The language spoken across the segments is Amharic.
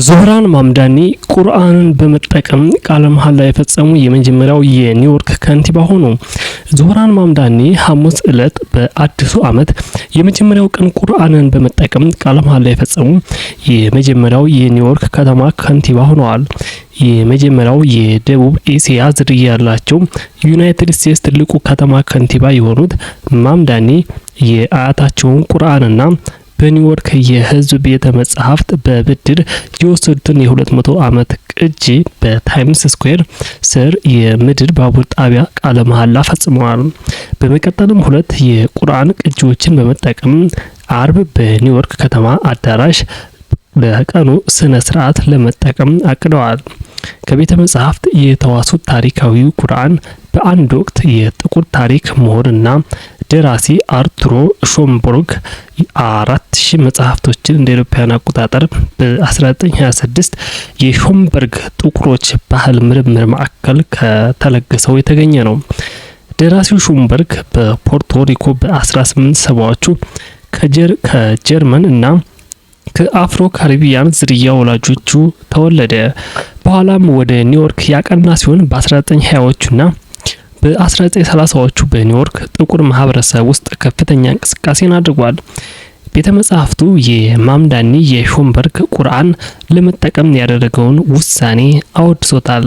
ዞህራን ማምዳኒ ቁርአንን በመጠቀም ቃለ መሐላ የፈጸሙ የመጀመሪያው የኒውዮርክ ከንቲባ ሆኑ። ዞህራን ማምዳኒ ሐሙስ ዕለት በአዲሱ ዓመት የመጀመሪያው ቀን ቁርአንን በመጠቀም ቃለ መሐላ የፈጸሙ የመጀመሪያው የኒውዮርክ ከተማ ከንቲባ ሆነዋል። የመጀመሪያው የደቡብ ኤሲያ ዝርያ ያላቸው ዩናይትድ ስቴትስ ትልቁ ከተማ ከንቲባ የሆኑት ማምዳኒ የአያታቸውን ቁርአንና በኒውዮርክ የህዝብ ቤተ መጻሕፍት በብድር የወሰዱትን የ200 ዓመት ቅጂ በታይምስ ስኩዌር ስር የምድር ባቡር ጣቢያ ቃለ መሐላ ፈጽመዋል። በመቀጠልም ሁለት የቁርአን ቅጂዎችን በመጠቀም አርብ በኒውዮርክ ከተማ አዳራሽ በቀኑ ስነ ስርዓት ለመጠቀም አቅደዋል። ከቤተ መጻሕፍት የተዋሱት ታሪካዊው ቁርአን በአንድ ወቅት የጥቁር ታሪክ ምሁርና ደራሲ አርቱሮ ሾምበርግ 4000 መጽሐፍቶችን እንደ አውሮፓውያን አቆጣጠር በ1926 የሾምበርግ ጥቁሮች ባህል ምርምር ማዕከል ከተለገሰው የተገኘ ነው። ደራሲው ሾምበርግ በፖርቶ ሪኮ በ1870ዎቹ ከጀርመን እና ከአፍሮ ካሪቢያን ዝርያ ወላጆቹ ተወለደ። በኋላም ወደ ኒውዮርክ ያቀና ሲሆን በ1920ዎቹና በ1930ዎቹ በኒውዮርክ ጥቁር ማህበረሰብ ውስጥ ከፍተኛ እንቅስቃሴን አድርጓል። ቤተ መጻሕፍቱ የማምዳኒ የሾምበርግ ቁርአን ለመጠቀም ያደረገውን ውሳኔ አወድሶታል።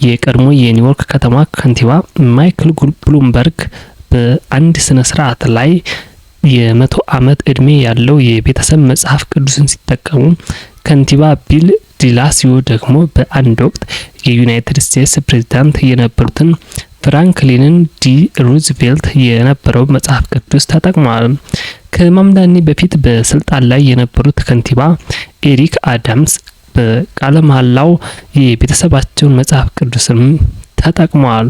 የቀድሞ የኒውዮርክ ከተማ ከንቲባ ማይክል ብሉምበርግ በአንድ ስነ ስርዓት ላይ የ100 ዓመት እድሜ ያለው የቤተሰብ መጽሐፍ ቅዱስን ሲጠቀሙ ከንቲባ ቢል ዲላሲዮ ደግሞ በአንድ ወቅት የዩናይትድ ስቴትስ ፕሬዝዳንት የነበሩትን ፍራንክሊን ዲ ሩዝቬልት የነበረው መጽሐፍ ቅዱስ ተጠቅመዋል። ከማምዳኒ በፊት በስልጣን ላይ የነበሩት ከንቲባ ኤሪክ አዳምስ በቃለ መሐላው የቤተሰባቸውን መጽሐፍ ቅዱስም ተጠቅመዋል።